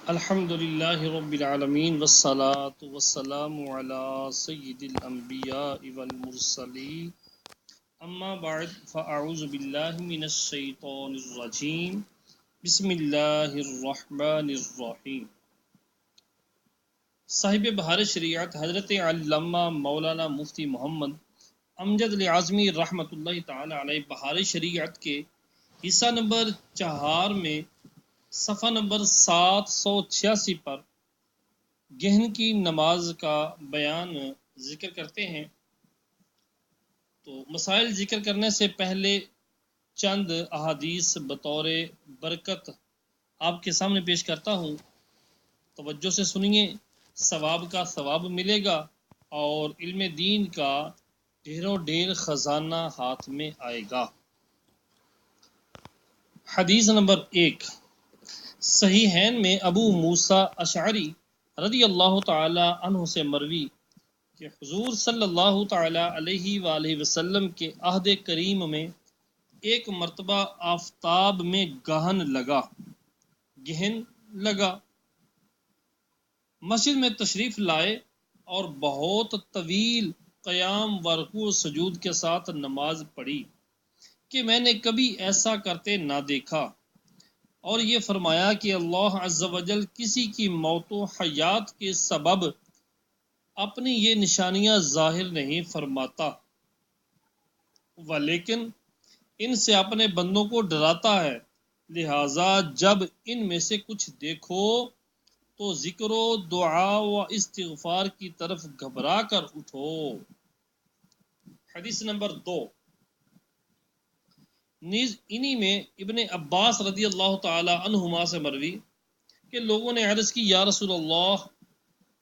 الحمد للہ رب العالمین والصلاة والسلام علی سید الانبیاء والمرسلین اما بعد فاعوذ باللہ من الشیطان الرجیم بسم اللہ الرحمن الرحیم۔ صاحب بہار شریعت حضرت علامہ مولانا مفتی محمد امجد علی اعظمی رحمۃ اللہ تعالی علیہ بہار شریعت کے حصہ نمبر 4 میں صفحہ نمبر 786 پر گہن کی نماز کا بیان ذکر کرتے ہیں۔ تو مسائل ذکر کرنے سے پہلے چند احادیث بطور برکت آپ کے سامنے پیش کرتا ہوں، توجہ سے سنیے، ثواب کا ثواب ملے گا اور علم دین کا ڈھیروں ڈھیر خزانہ ہاتھ میں آئے گا۔ حدیث نمبر 1، صحیحین میں ابو موسیٰ اشعری رضی اللہ تعالی عنہ سے مروی کہ حضور صلی اللہ تعالی علیہ وآلہ وسلم کے عہد کریم میں ایک مرتبہ آفتاب میں گہن لگا، مسجد میں تشریف لائے اور بہت طویل قیام و رکوع و سجود کے ساتھ نماز پڑھی کہ میں نے کبھی ایسا کرتے نہ دیکھا، اور یہ فرمایا کہ اللہ عز و جل کسی کی موت و حیات کے سبب اپنی یہ نشانیاں ظاہر نہیں فرماتا، ولیکن ان سے اپنے بندوں کو ڈراتا ہے، لہٰذا جب ان میں سے کچھ دیکھو تو ذکر و دعا و استغفار کی طرف گھبرا کر اٹھو۔ حدیث نمبر 2، نیز انہی میں ابن عباس رضی اللہ تعالی عنہما سے مروی کہ لوگوں نے عرض کی، یا رسول اللہ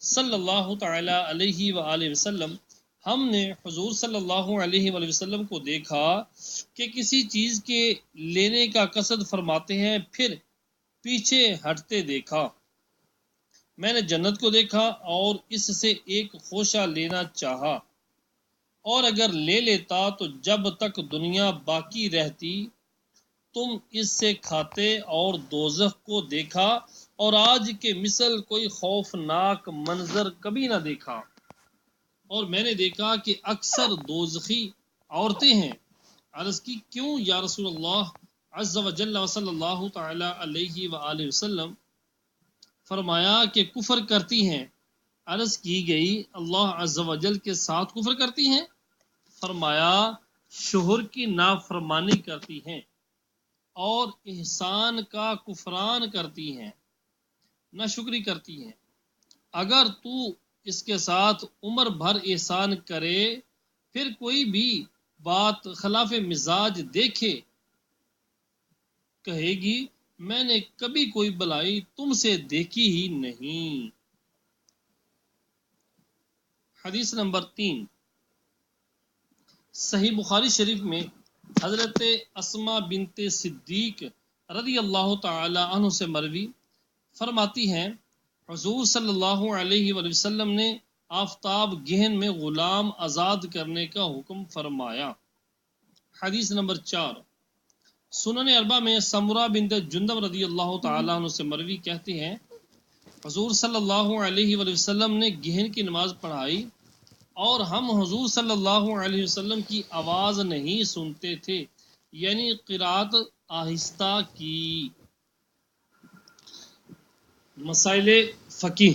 صلی اللہ تعالی علیہ وآلہ وسلم، ہم نے حضور صلی اللہ علیہ وآلہ وسلم کو دیکھا کہ کسی چیز کے لینے کا قصد فرماتے ہیں، پھر پیچھے ہٹتے دیکھا۔ میں نے جنت کو دیکھا اور اس سے ایک خوشہ لینا چاہا، اور اگر لے لیتا تو جب تک دنیا باقی رہتی تم اس سے کھاتے، اور دوزخ کو دیکھا اور آج کے مثل کوئی خوفناک منظر کبھی نہ دیکھا، اور میں نے دیکھا کہ اکثر دوزخی عورتیں ہیں۔ عرض کی، کیوں یا رسول اللہ عز و جل و صلی اللہ تعالی علیہ وآلہ وسلم؟ فرمایا کہ کفر کرتی ہیں۔ عرض کی گئی، اللہ عز و جل کے ساتھ کفر کرتی ہیں؟ فرمایا، شوہر کی نافرمانی کرتی ہیں اور احسان کا کفران کرتی ہیں، ناشکری کرتی ہیں۔ اگر تو اس کے ساتھ عمر بھر احسان کرے، پھر کوئی بھی بات خلاف مزاج دیکھے، کہے گی میں نے کبھی کوئی بلائی تم سے دیکھی ہی نہیں۔ حدیث نمبر 3، صحیح بخاری شریف میں حضرت اسماء بنت صدیق رضی اللہ تعالی عنہ سے مروی فرماتی ہیں، حضور صلی اللہ علیہ وآلہ وسلم نے آفتاب گہن میں غلام آزاد کرنے کا حکم فرمایا۔ حدیث نمبر 4، سنن اربعہ میں سمرہ بنت جندب رضی اللہ تعالی عنہ سے مروی کہتے ہیں، حضور صلی اللہ علیہ وآلہ وسلم نے گہن کی نماز پڑھائی اور ہم حضور صلی اللہ علیہ وسلم کی آواز نہیں سنتے تھے، یعنی قرات آہستہ کی۔ مسائل فقہ۔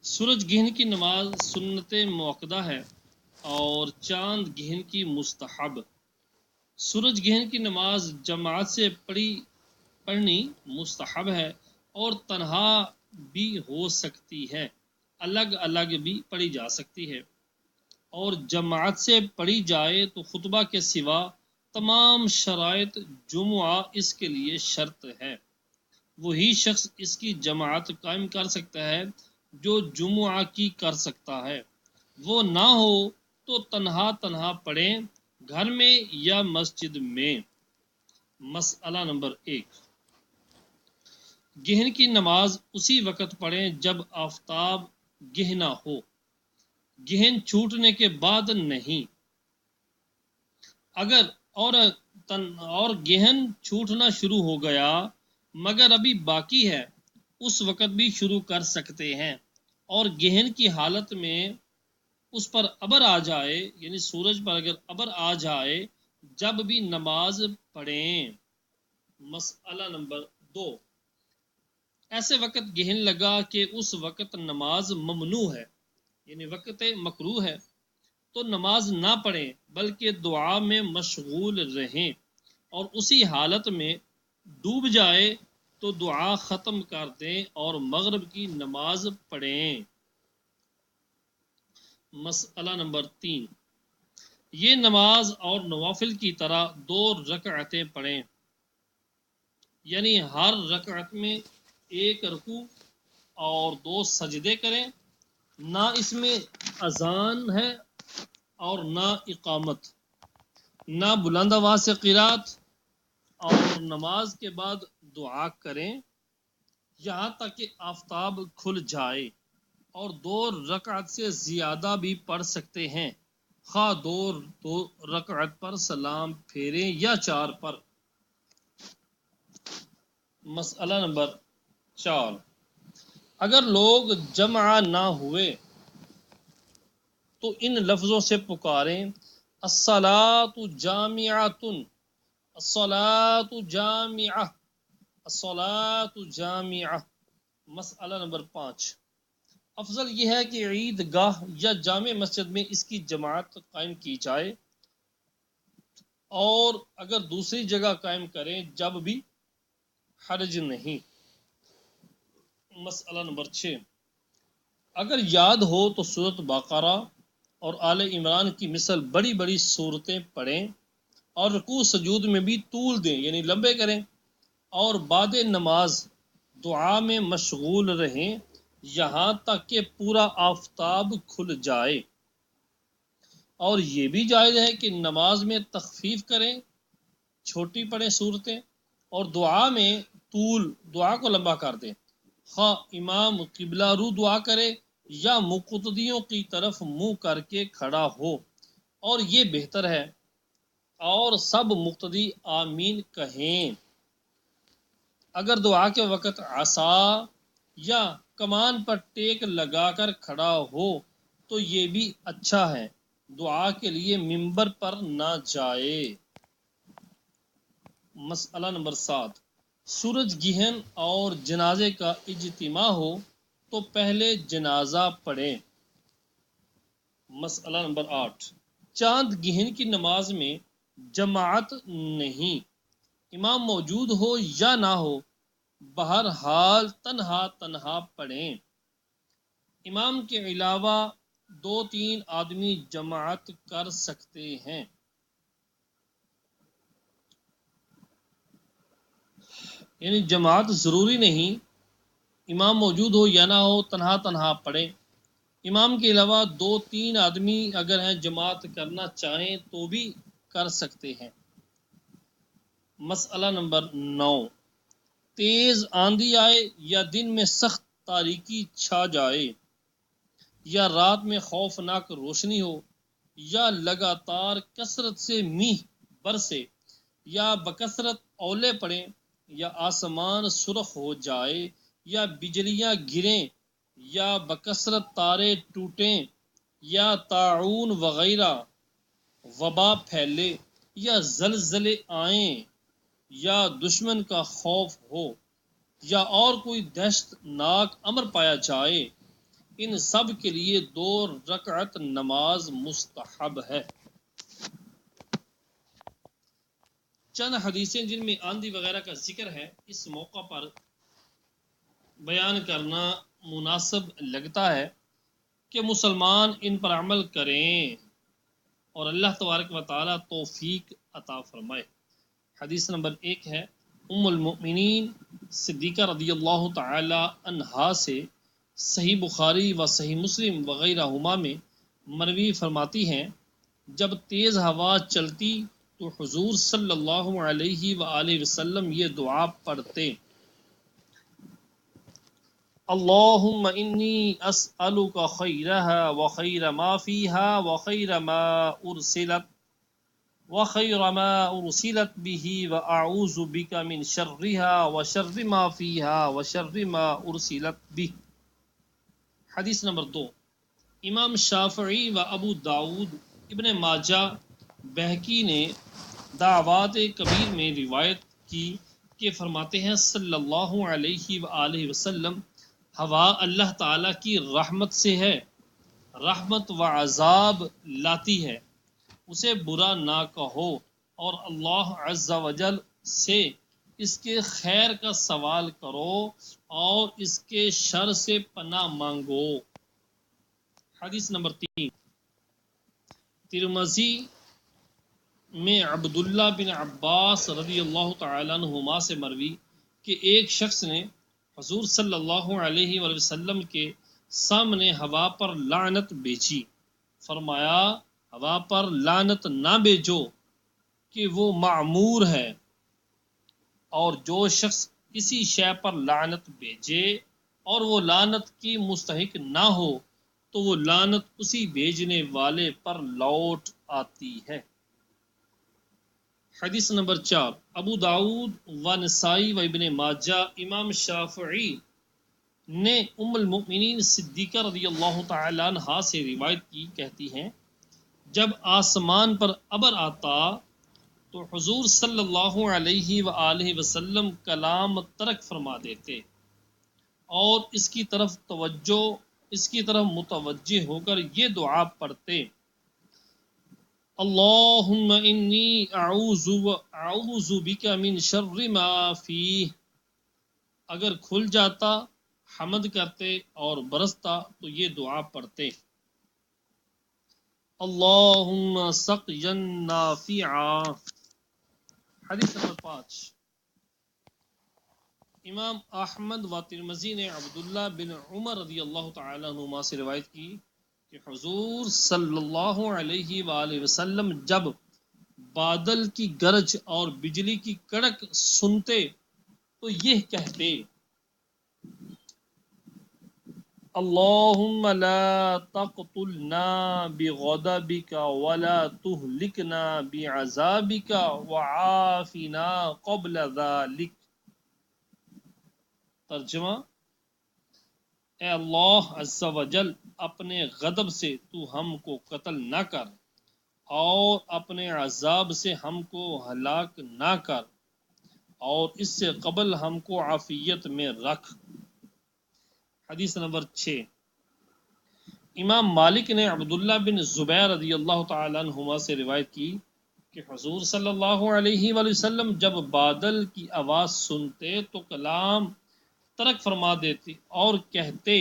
سورج گہن کی نماز سنت موقدہ ہے اور چاند گہن کی مستحب۔ سورج گہن کی نماز جماعت سے پڑھنی مستحب ہے اور تنہا بھی ہو سکتی ہے، الگ الگ بھی پڑھی جا سکتی ہے، اور جماعت سے پڑھی جائے تو خطبہ کے سوا تمام شرائط جمعہ اس کے لیے شرط ہے۔ وہی شخص اس کی جماعت قائم کر سکتا ہے جو جمعہ کی کر سکتا ہے، وہ نہ ہو تو تنہا پڑھیں، گھر میں یا مسجد میں۔ مسئلہ نمبر 1، گہن کی نماز اسی وقت پڑھیں جب آفتاب گہنا ہو، گہن چھوٹنے کے بعد نہیں۔ اگر اور گہن چھوٹنا شروع ہو گیا مگر ابھی باقی ہے اس وقت بھی شروع کر سکتے ہیں، اور گہن کی حالت میں اس پر ابر آ جائے، یعنی سورج پر اگر ابر آ جائے جب بھی نماز پڑھیں۔ مسئلہ نمبر 2، ایسے وقت گہن لگا کہ اس وقت نماز ممنوع ہے، یعنی وقت مکروہ ہے، تو نماز نہ پڑھیں بلکہ دعا میں مشغول رہیں، اور اسی حالت میں ڈوب جائے تو دعا ختم کر دیں اور مغرب کی نماز پڑھیں۔ مسئلہ نمبر 3، یہ نماز اور نوافل کی طرح 2 رکعتیں پڑھیں، یعنی ہر رکعت میں 1 رکوع اور 2 سجدے کریں، نہ اس میں اذان ہے اور نہ اقامت، نہ بلند آواز سے قرات، اور نماز کے بعد دعا کریں یہاں تک کہ آفتاب کھل جائے، اور 2 رکعت سے زیادہ بھی پڑھ سکتے ہیں، خواہ 2 رکعت پر سلام پھیریں یا 4 پر۔ مسئلہ نمبر 4، اگر لوگ جمع نہ ہوئے تو ان لفظوں سے پکاریں: الصلاۃ جامعۃ، الصلاۃ جامعہ، الصلاۃ جامعہ۔ مسئلہ نمبر 5، افضل یہ ہے کہ عید گاہ یا جامع مسجد میں اس کی جماعت قائم کی جائے، اور اگر دوسری جگہ قائم کریں جب بھی حرج نہیں۔ مسئلہ نمبر 6، اگر یاد ہو تو سورۃ بقرہ اور آل عمران کی مثل بڑی بڑی صورتیں پڑھیں، اور رکوع سجود میں بھی طول دیں، یعنی لمبے کریں، اور بعد نماز دعا میں مشغول رہیں یہاں تک کہ پورا آفتاب کھل جائے۔ اور یہ بھی جائز ہے کہ نماز میں تخفیف کریں، چھوٹی پڑھیں صورتیں، اور دعا میں دعا کو لمبا کر دیں، خواہ امام قبلہ رو دعا کرے یا مقتدیوں کی طرف منہ کر کے کھڑا ہو، اور یہ بہتر ہے، اور سب مقتدی آمین کہیں۔ اگر دعا کے وقت عصا یا کمان پر ٹیک لگا کر کھڑا ہو تو یہ بھی اچھا ہے، دعا کے لیے ممبر پر نہ جائے۔ مسئلہ نمبر 7، سورج گہن اور جنازے کا اجتماع ہو تو پہلے جنازہ پڑھیں۔ مسئلہ نمبر 8، چاند گہن کی نماز میں جماعت نہیں، امام موجود ہو یا نہ ہو، بہرحال تنہا پڑھیں، امام کے علاوہ 2-3 آدمی جماعت کر سکتے ہیں۔ یعنی جماعت ضروری نہیں، امام موجود ہو یا نہ ہو، تنہا پڑھیں، امام کے علاوہ 2-3 آدمی اگر ہیں جماعت کرنا چاہیں تو بھی کر سکتے ہیں۔ مسئلہ نمبر 9، تیز آندھی آئے یا دن میں سخت تاریکی چھا جائے، یا رات میں خوفناک روشنی ہو، یا لگاتار کثرت سے میںہ برسے، یا بکثرت اولے پڑیں، یا آسمان سرخ ہو جائے، یا بجلیاں گریں، یا بکثرت تارے ٹوٹیں، یا طاعون وغیرہ وبا پھیلے، یا زلزلے آئیں، یا دشمن کا خوف ہو، یا اور کوئی دہشت ناک امر پایا جائے، ان سب کے لیے 2 رکعت نماز مستحب ہے۔ چند حدیثیں جن میں آندھی وغیرہ کا ذکر ہے اس موقع پر بیان کرنا مناسب لگتا ہے کہ مسلمان ان پر عمل کریں اور اللہ تبارک و تعالی توفیق عطا فرمائے۔ حدیث نمبر 1 ہے ام المؤمنین صدیقہ رضی اللہ تعالی عنہا سے، صحیح بخاری و صحیح مسلم وغیرہ ہما میں مروی فرماتی ہیں، جب تیز ہوا چلتی تو حضور صلی اللہ علیہ وآلہ وسلم یہ دعا پڑھتے: اللہم انی اسألک خیرہا وخیر ما فیہا وخیر ما ارسلت وخير ما أرسلت به وأعوذ بك من شرها وشر ما فيها وشر ما أرسلت به۔ حدیث نمبر 2، امام شافعی و ابو داود، ابن ماجہ، بہقی نے دعوات کبیر میں روایت کی کہ فرماتے ہیں صلی اللہ علیہ وآلہ وسلم، ہوا اللہ تعالی کی رحمت سے ہے، رحمت و عذاب لاتی ہے، اسے برا نہ کہو اور اللہ عز و جل سے اس کے خیر کا سوال کرو اور اس کے شر سے پناہ مانگو۔ حدیث نمبر 3، ترمذی میں عبداللہ بن عباس رضی اللہ تعالی عنہما سے مروی کہ ایک شخص نے حضور صلی اللہ علیہ وآلہ وسلم کے سامنے ہوا پر لعنت بیچی، فرمایا ہوا پر لعنت نہ بیچو کہ وہ معمور ہے، اور جو شخص کسی شے پر لعنت بیچے اور وہ لعنت کی مستحق نہ ہو تو وہ لعنت اسی بھیجنے والے پر لوٹ آتی ہے۔ حدیث نمبر 4، ابو داود و نسائی و ابن ماجہ، امام شافعی نے ام المؤمنین صدیقہ رضی اللہ تعالی عنہا سے روایت کی، کہتی ہیں جب آسمان پر ابر آتا تو حضور صلی اللہ علیہ وآلہ وسلم کلام ترک فرما دیتے اور اس کی طرف متوجہ ہو کر یہ دعا پڑھتے، اللہم انی اعوذ بک من شر ما فیہ۔ اگر کھل جاتا حمد کرتے اور برستا تو یہ دعا پڑھتے، اللہم سقیا نافعا۔ حدیث نمبر 5، امام احمد و ترمذی نے عبداللہ بن عمر رضی اللہ تعالی عنہما سے روایت کی کہ حضور صلی اللہ علیہ وآلہ وسلم جب بادل کی گرج اور بجلی کی کڑک سنتے تو یہ کہتے، اللہم لا تقتلنا بغضبک ولا تہلکنا بعذابک وعافنا قبل ذلک۔ ترجمہ، اے اللہ عز و جل، اپنے غضب سے تو ہم کو قتل نہ کر اور اپنے عذاب سے ہم کو ہلاک نہ کر اور اس سے قبل ہم کو عافیت میں رکھ۔ حدیث نمبر 6، امام مالک نے عبداللہ بن زبیر رضی اللہ تعالی عنہما سے روایت کی کہ حضور صلی اللہ علیہ وآلہ وسلم جب بادل کی آواز سنتے تو کلام ترک فرما دیتے اور کہتے،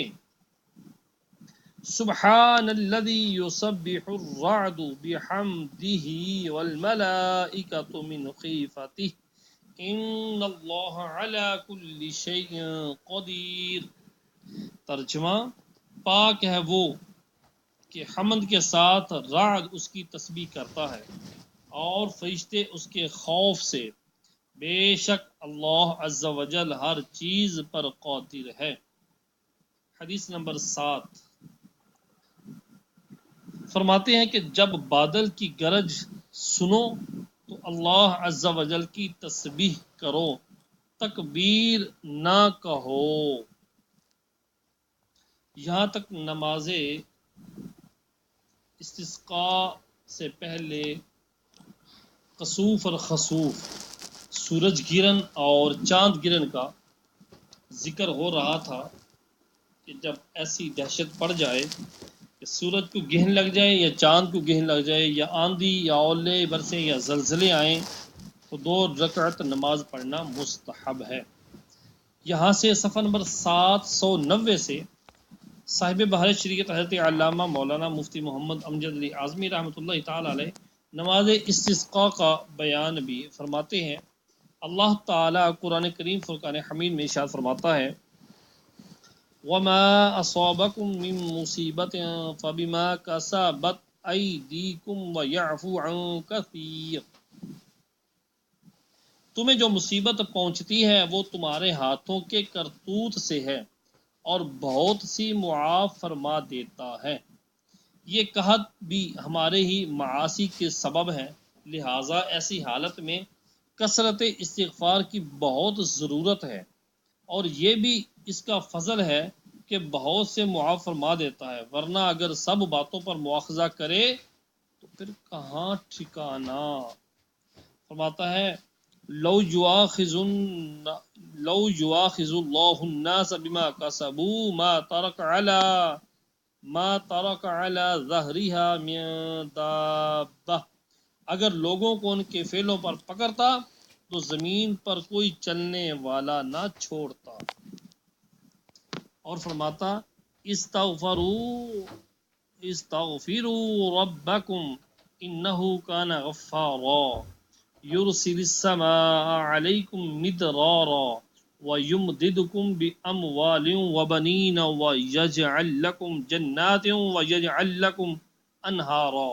سبحان الذی یسبح الرعد بحمدہ والملائکۃ من خیفتہ ان اللہ علی کل شیء قدیر۔ ترجمہ، پاک ہے وہ کہ حمد کے ساتھ رعد اس کی تسبیح کرتا ہے اور فرشتے اس کے خوف سے، بے شک اللہ عز و جل ہر چیز پر قادر ہے۔ حدیث نمبر 7، فرماتے ہیں کہ جب بادل کی گرج سنو تو اللہ عز و جل کی تسبیح کرو، تکبیر نہ کہو۔ یہاں تک نماز استسقاء سے پہلے کسوف اور خسوف، سورج گرہن اور چاند گرہن کا ذکر ہو رہا تھا کہ جب ایسی دہشت پڑ جائے کہ سورج کو گرہن لگ جائے یا چاند کو گرہن لگ جائے یا آندھی یا اولے برسیں یا زلزلے آئیں تو 2 رکعت نماز پڑھنا مستحب ہے۔ یہاں سے صفحہ نمبر 790 سے صاحب بہار شریعت حضرت علامہ مولانا مفتی محمد امجد علی اعظمی رحمۃ اللہ تعالی علیہ نماز استسقاء کا بیان بھی فرماتے ہیں۔ اللہ تعالیٰ قرآن کریم فرقان حمید میں ارشاد فرماتا ہے، وَمَا أَصَابَكُم مِّن مُّصِيبَةٍ فَبِمَا كَسَبَتْ أَيْدِيكُمْ وَيَعْفُو عَن كَثِيرٍ۔ تمہیں جو مصیبت پہنچتی ہے وہ تمہارے ہاتھوں کے کرتوت سے ہے اور بہت سی معاف فرما دیتا ہے۔ یہ قحط بھی ہمارے ہی معاصی کے سبب ہے لہٰذا ایسی حالت میں کثرت استغفار کی بہت ضرورت ہے، اور یہ بھی اس کا فضل ہے کہ بہت سے معاف فرما دیتا ہے، ورنہ اگر سب باتوں پر مواخذہ کرے تو پھر کہاں ٹھکانا۔ فرماتا ہے لو یواخذ اللہ الناس بما کسبوا ما ترک علی ظہرها من دابہ، اگر لوگوں کو ان کے فعلوں پر پکڑتا تو زمین پر کوئی چلنے والا نہ چھوڑتا۔ اور فرماتا استغفروا ربکم انہ کان غفارا یرسل السماء علیکم مدرارا ویمددکم باموال وبنین ویجعل لکم جنات ویجعل لکم انہارا،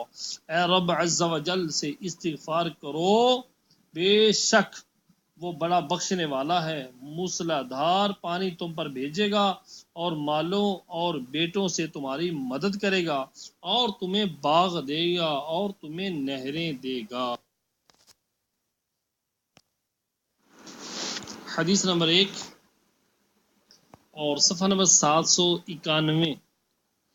اے رب عز و جل سے استغفار کرو، بے شک وہ بڑا بخشنے والا ہے، موسلا دھار پانی تم پر بھیجے گا اور مالوں اور بیٹوں سے تمہاری مدد کرے گا، اور تمہیں باغ دے گا اور تمہیں نہریں دے گا۔ حدیث نمبر 1 اور صفحہ نمبر 791،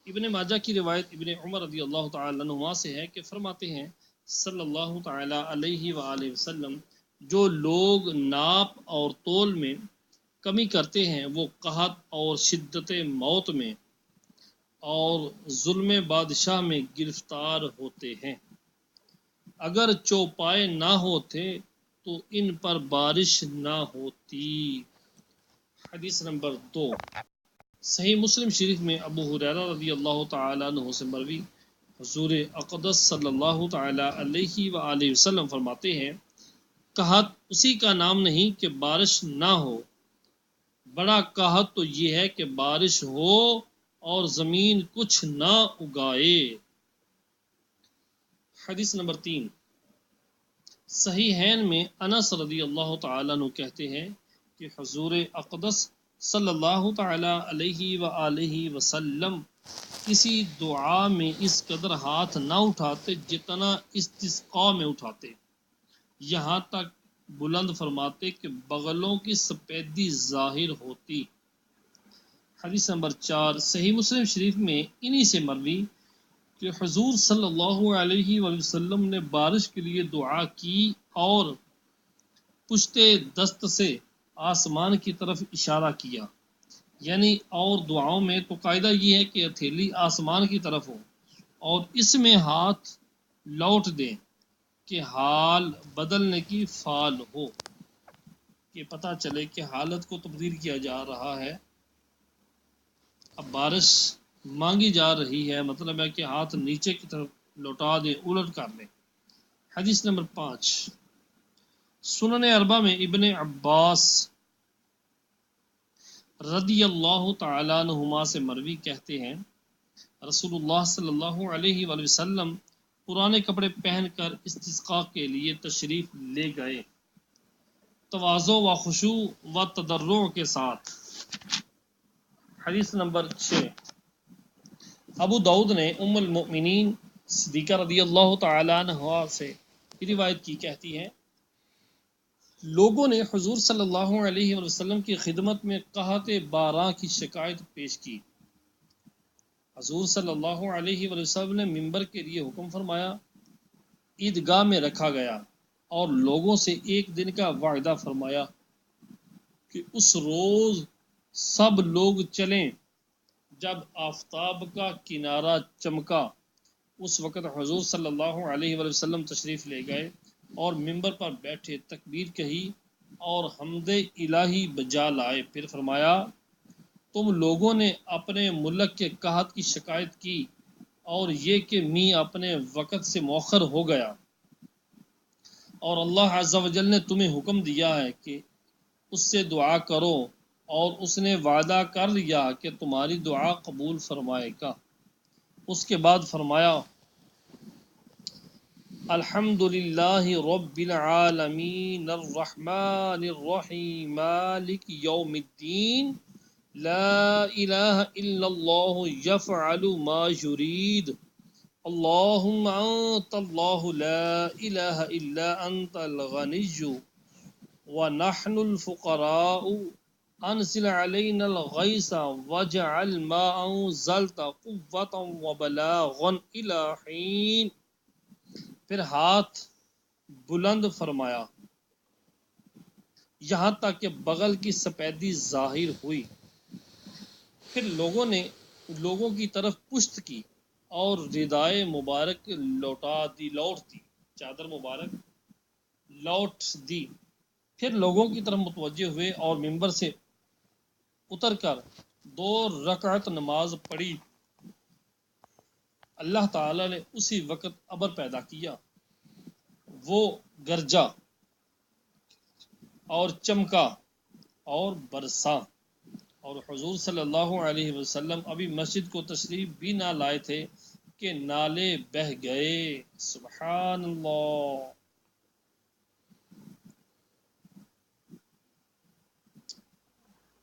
ابن ماجہ کی روایت ابن عمر رضی اللہ تعالی عنہما سے ہے کہ فرماتے ہیں صلی اللہ تعالی علیہ وآلہ وسلم، جو لوگ ناپ اور تول میں کمی کرتے ہیں وہ قحط اور شدت موت میں اور ظلم بادشاہ میں گرفتار ہوتے ہیں، اگر چوپائے نہ ہوتے تو ان پر بارش نہ ہوتی۔ حدیث نمبر 2، صحیح مسلم شریف میں ابو ہریرہ رضی اللہ تعالی عنہ سے مروی، حضور اقدس صلی اللہ تعالی علیہ وآلہ وسلم فرماتے ہیں، قحط اسی کا نام نہیں کہ بارش نہ ہو، بڑا قحط تو یہ ہے کہ بارش ہو اور زمین کچھ نہ اگائے۔ حدیث نمبر 3، صحیحین میں انس رضی اللہ تعالی عنہ کہتے ہیں کہ حضور اقدس صلی اللہ تعالی علیہ وآلہ وسلم کسی دعا میں اس قدر ہاتھ نہ اٹھاتے جتنا استسقاء میں اٹھاتے، یہاں تک بلند فرماتے کہ بغلوں کی سپیدی ظاہر ہوتی۔ حدیث نمبر 4، صحیح مسلم شریف میں انہی سے مروی کہ حضور صلی اللہ علیہ وآلہ وسلم نے بارش کے لیے دعا کی اور پشت دست سے آسمان کی طرف اشارہ کیا، یعنی اور دعاؤں میں تو قاعدہ یہ ہے کہ ہتھیلی آسمان کی طرف ہو اور اس میں ہاتھ لوٹ دیں کہ حال بدلنے کی فعال ہو، کہ پتہ چلے کہ حالت کو تبدیل کیا جا رہا ہے، اب بارش مانگی جا رہی ہے، مطلب ہے کہ ہاتھ نیچے کی طرف لوٹا دیں، الٹ کر لیں۔ حدیث نمبر 5، سنن اربعہ میں ابن عباس رضی اللہ تعالی عنہما سے مروی کہتے ہیں رسول اللہ صلی اللہ علیہ وآلہ وسلم پرانے کپڑے پہن کر استسقاء کے لیے تشریف لے گئے، تواضع و خشوع و تضرع کے ساتھ۔ حدیث نمبر 6، ابو داؤد نے ام المؤمنین صدیقہ رضی اللہ تعالی عنہا سے روایت کی، کہتی ہیں لوگوں نے حضور صلی اللہ علیہ وسلم کی خدمت میں قحط باراں کی شکایت پیش کی، حضور صلی اللہ علیہ وسلم نے منبر کے لیے حکم فرمایا، عیدگاہ میں رکھا گیا اور لوگوں سے ایک دن کا وعدہ فرمایا کہ اس روز سب لوگ چلیں، جب آفتاب کا کنارہ چمکا اس وقت حضور صلی اللہ علیہ وسلم تشریف لے گئے اور منبر پر بیٹھے، تکبیر کہی اور حمد الہی بجا لائے، پھر فرمایا تم لوگوں نے اپنے ملک کے قحط کی شکایت کی اور یہ کہ می اپنے وقت سے مؤخر ہو گیا، اور اللہ عز و جل نے تمہیں حکم دیا ہے کہ اس سے دعا کرو اور اس نے وعدہ کر لیا کہ تمہاری دعا قبول فرمائے گا۔ اس کے بعد فرمایا الحمد للہ رب العالمین الرحمن الرحیم مالک یوم الدین لا الہ الا اللہ یفعل ما یرید اللہم انت اللہ لا الہ الا انت الغنی ونحن الفقراء انزل علینا الغیث واجعل ما انزلت قوة وبلاغا الى حین. پھر ہاتھ بلند فرمایا یہاں تک کہ بغل کی سفیدی ظاہر ہوئی. پھر لوگوں کی طرف پشت کی اور ردائے مبارک لوٹ دی، چادر مبارک لوٹ دی. پھر لوگوں کی طرف متوجہ ہوئے اور منبر سے اتر کر 2 رکعت نماز پڑھی. اللہ تعالی نے اسی وقت ابر پیدا کیا، وہ گرجا اور چمکا اور برسا، اور حضور صلی اللہ علیہ وسلم ابھی مسجد کو تشریف بھی نہ لائے تھے کہ نالے بہہ گئے. سبحان اللہ.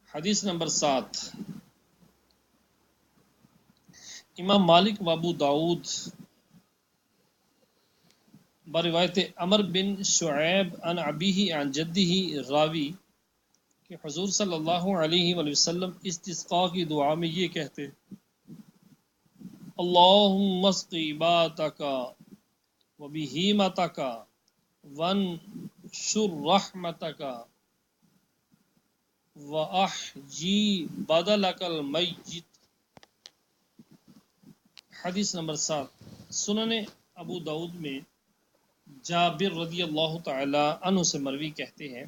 حدیث نمبر 7. امام مالک و ابو داؤد بروایت عمر بن شعیب عن ابیہ عن جدہ راوی کہ حضور صلی اللہ علیہ وآلہ وسلم استسقاء کی دعا میں یہ کہتے: اللہم اسقی عبادک و بہیمتک وانشر رحمتک واحجی بدلک المیت. حدیث نمبر 7. سنن ابو داؤد میں جابر رضی اللہ تعالی عنہ سے مروی کہتے ہیں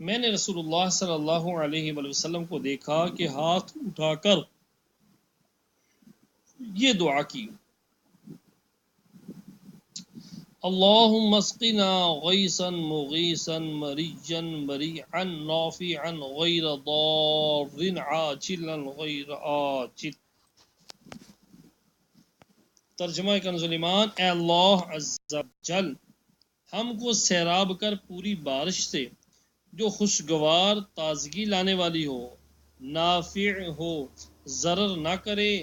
میں نے رسول اللہ صلی اللہ علیہ وآلہ وسلم کو دیکھا کہ ہاتھ اٹھا کر یہ دعا کی: اللہم اسقنا غیثا مغیثا مریجا مریعا نافعا غیر ضار عاجلا غیر آجل. ترجمہ کنز الایمان: اے اللہ عز و جل ہم کو سیراب کر پوری بارش سے جو خوشگوار تازگی لانے والی ہو، نافع ہو، ضرر نہ کرے،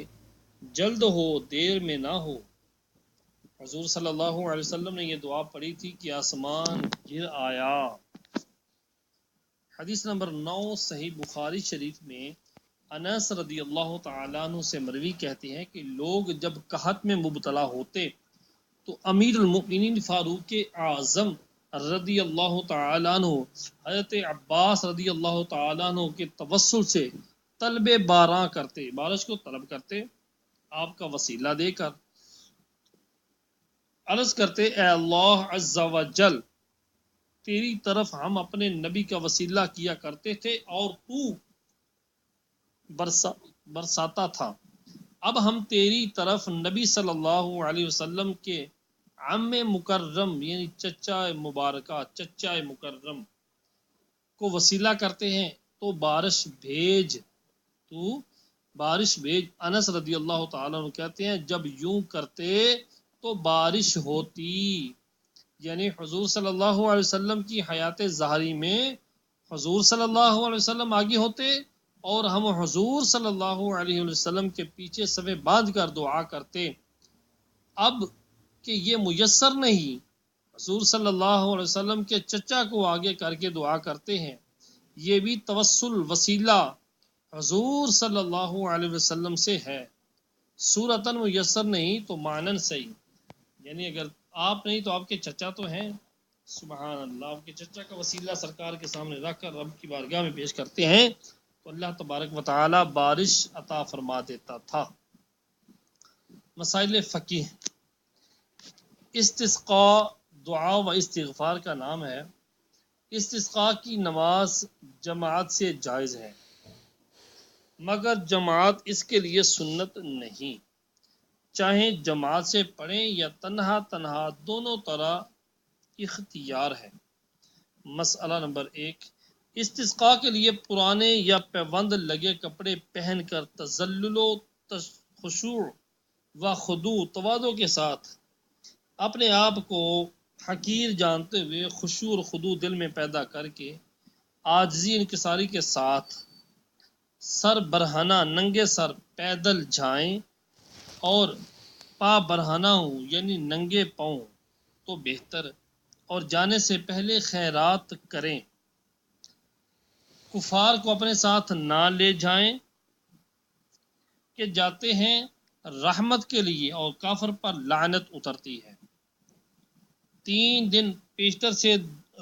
جلد ہو، دیر میں نہ ہو. حضور صلی اللہ علیہ وسلم نے یہ دعا پڑھی تھی کہ آسمان گر آیا. حدیث نمبر 9. صحیح بخاری شریف میں انس رضی اللہ تعالیٰ عنہ سے مروی کہتے ہیں کہ لوگ جب قحط میں مبتلا ہوتے تو امیر المؤمنین فاروق اعظم رضی اللہ تعالیٰ عنہ حضرت عباس رضی اللہ تعالیٰ عنہ کے توسل سے طلب باراں کرتے، بارش کو طلب کرتے، آپ کا وسیلہ دے کر عرض کرتے: اے اللہ عز و جل تیری طرف ہم اپنے نبی کا وسیلہ کیا کرتے تھے اور تو برساتا تھا، اب ہم تیری طرف نبی صلی اللہ علیہ وسلم کے عم مکرم یعنی چچا مبارکہ، چچا مکرم کو وسیلہ کرتے ہیں، تو بارش بھیج. انس رضی اللہ تعالیٰ عنہ کہتے ہیں جب یوں کرتے تو بارش ہوتی. یعنی حضور صلی اللہ علیہ وسلم کی حیات ظاہری میں حضور صلی اللہ علیہ وسلم آگے ہوتے اور ہم حضور صلی اللہ علیہ وسلم کے پیچھے صفیں باندھ کر دعا کرتے. اب کہ یہ میسر نہیں، حضور صلی اللہ علیہ وسلم کے چچا کو آگے کر کے دعا کرتے ہیں، یہ بھی توسل وسیلہ حضور صلی اللہ علیہ وسلم سے ہے. صورتاً میسر نہیں تو معنن صحیح، یعنی اگر آپ نہیں تو آپ کے چچا تو ہیں. سبحان اللہ. آپ کے چچا کا وسیلہ سرکار کے سامنے رکھ کر رب کی بارگاہ میں پیش کرتے ہیں تو اللہ تبارک و تعالی بارش عطا فرما دیتا تھا. مسائل فقہ. استسقاء دعا و استغفار کا نام ہے. استسقاء کی نماز جماعت سے جائز ہے مگر جماعت اس کے لیے سنت نہیں، چاہے جماعت سے پڑھیں یا تنہا تنہا، دونوں طرح اختیار ہے. مسئلہ نمبر 1. استسقاء کے لیے پرانے یا پیوند لگے کپڑے پہن کر تذلل و خشوع و خضوع تواضع کے ساتھ اپنے آپ کو حقیر جانتے ہوئے خشوع اور خضوع دل میں پیدا کر کے عاجزی انکساری کے ساتھ سر برہنہ ننگے سر پیدل جائیں اور پا برہنہ ہوں یعنی ننگے پاؤں تو بہتر، اور جانے سے پہلے خیرات کریں۔ کفار کو اپنے ساتھ نہ لے جائیں کہ جاتے ہیں رحمت کے لیے اور کافر پر لعنت اترتی ہے۔ 3 دن پیشتر سے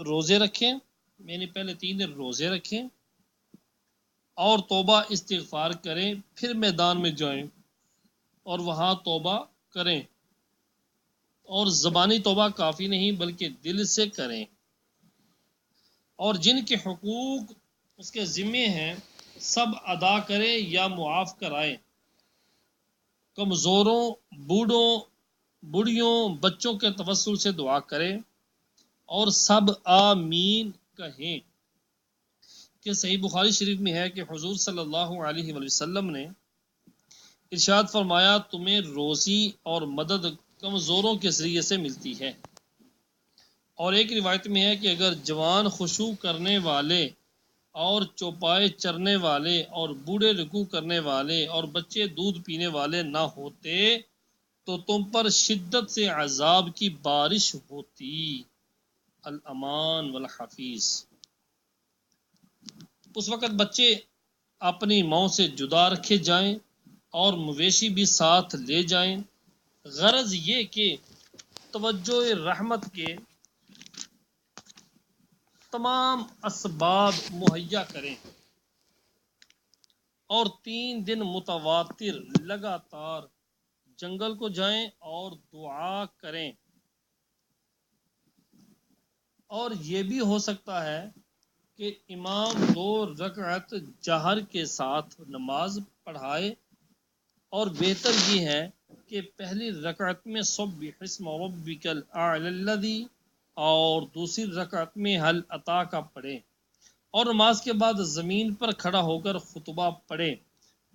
روزے رکھیں، یعنی پہلے 3 دن روزے رکھیں اور توبہ استغفار کریں، پھر میدان میں جائیں اور وہاں توبہ کریں، اور زبانی توبہ کافی نہیں بلکہ دل سے کریں، اور جن کے حقوق اس کے ذمے ہیں سب ادا کرے یا معاف کرائے، کمزوروں، بوڑھوں، بوڑھیوں، بچوں کے توسل سے دعا کرے اور سب آمین کہیں۔ کہ صحیح بخاری شریف میں ہے کہ حضور صلی اللہ علیہ وآلہ وسلم نے ارشاد فرمایا تمہیں روزی اور مدد کمزوروں کے ذریعے سے ملتی ہے، اور ایک روایت میں ہے کہ اگر جوان خشوع کرنے والے اور چوپائے چرنے والے اور بوڑھے رکوع کرنے والے اور بچے دودھ پینے والے نہ ہوتے تو تم پر شدت سے عذاب کی بارش ہوتی۔ الامان والحفیظ۔ اس وقت بچے اپنی ماں سے جدا رکھے جائیں اور مویشی بھی ساتھ لے جائیں، غرض یہ کہ توجہ رحمت کے تمام اسباب مہیا کریں، اور 3 دن متواتر لگاتار جنگل کو جائیں اور دعا کریں۔ اور یہ بھی ہو سکتا ہے کہ امام 2 رکعت جہر کے ساتھ نماز پڑھائے، اور بہتر یہ ہے کہ پہلی رکعت میں سبح اسم ربک الاعلی الذی اور دوسری رکعت میں حل اتاک پڑھے، اور نماز کے بعد زمین پر کھڑا ہو کر خطبہ پڑھے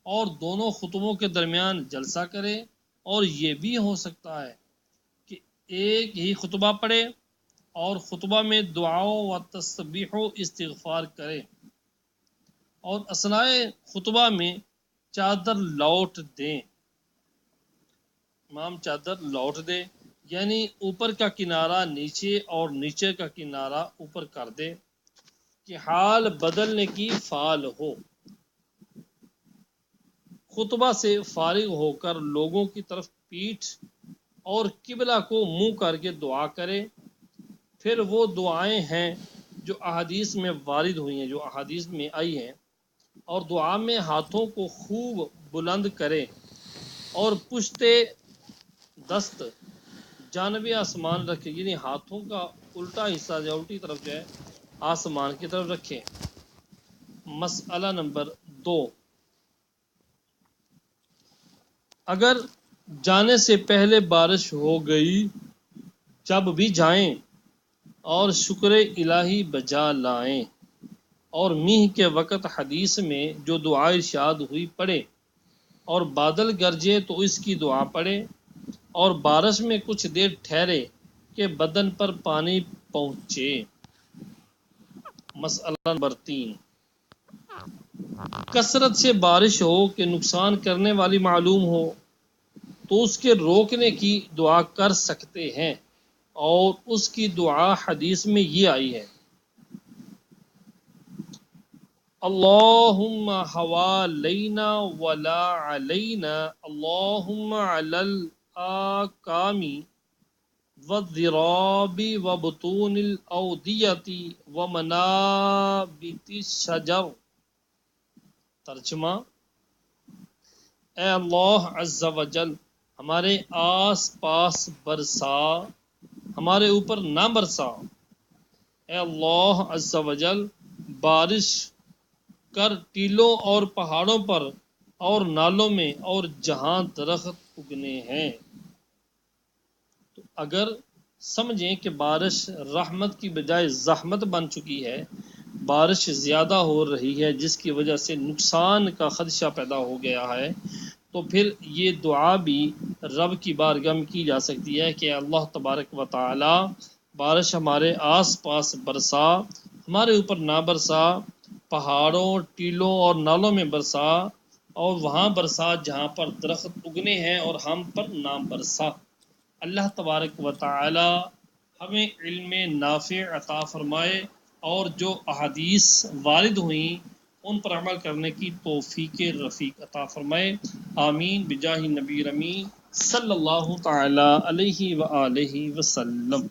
اور دونوں خطبوں کے درمیان جلسہ کرے، اور یہ بھی ہو سکتا ہے کہ ایک ہی خطبہ پڑھے اور خطبہ میں دعاؤں و تسبیح و استغفار کرے، اور اثناء خطبہ میں چادر لوٹ دیں۔ امام چادر لوٹ دے یعنی اوپر کا کنارہ نیچے اور نیچے کا کنارہ اوپر کر دے کہ حال بدلنے کی فعال ہو۔ خطبہ سے فارغ ہو کر لوگوں کی طرف پیٹھ اور قبلہ کو منہ کر کے دعا کرے، پھر وہ دعائیں ہیں جو احادیث میں وارد ہوئی ہیں، جو احادیث میں آئی ہیں، اور دعا میں ہاتھوں کو خوب بلند کرے اور پشت دست جانب آسمان رکھے، یعنی ہاتھوں کا الٹا حصہ جو الٹی طرف جو ہے آسمان کی طرف رکھے۔ مسئلہ نمبر 2، اگر جانے سے پہلے بارش ہو گئی جب بھی جائیں اور شکر الہی بجا لائیں، اور میہ کے وقت حدیث میں جو دعا ارشاد ہوئی پڑھے، اور بادل گرجے تو اس کی دعا پڑھے، اور بارش میں کچھ دیر ٹھہرے کہ بدن پر پانی پہنچے۔ مسئلہ نمبر 3، کثرت سے بارش ہو کہ نقصان کرنے والی معلوم ہو تو اس کے روکنے کی دعا کر سکتے ہیں، اور اس کی دعا حدیث میں یہ آئی ہے اللہم حوالینا ولا علینا، اللہم علی الاکام والذراب وبطون الاودیۃ ومنابت الشجر۔ ترجمہ، اے اللہ عز و جل ہمارے آس پاس برسا، ہمارے اوپر نہ برسا۔ اے اللہ عز و جل بارش کر ٹیلوں اور پہاڑوں پر اور نالوں میں اور جہاں درخت اگنے ہیں۔ تو اگر سمجھیں کہ بارش رحمت کی بجائے زحمت بن چکی ہے، بارش زیادہ ہو رہی ہے جس کی وجہ سے نقصان کا خدشہ پیدا ہو گیا ہے، تو پھر یہ دعا بھی رب کی بارگاہ میں کی جا سکتی ہے کہ اللہ تبارک و تعالی بارش ہمارے آس پاس برسا، ہمارے اوپر نہ برسا، پہاڑوں، ٹیلوں اور نالوں میں برسا، اور وہاں برسا جہاں پر درخت اگنے ہیں اور ہم پر نہ برسا۔ اللہ تبارک و تعالی ہمیں علم نافع عطا فرمائے اور جو احادیث وارد ہوئیں ان پر عمل کرنے کی توفیق رفیق عطا فرمائے، آمین بجاہ نبی رمی صلی اللہ تعالی علیہ وآلہ وسلم۔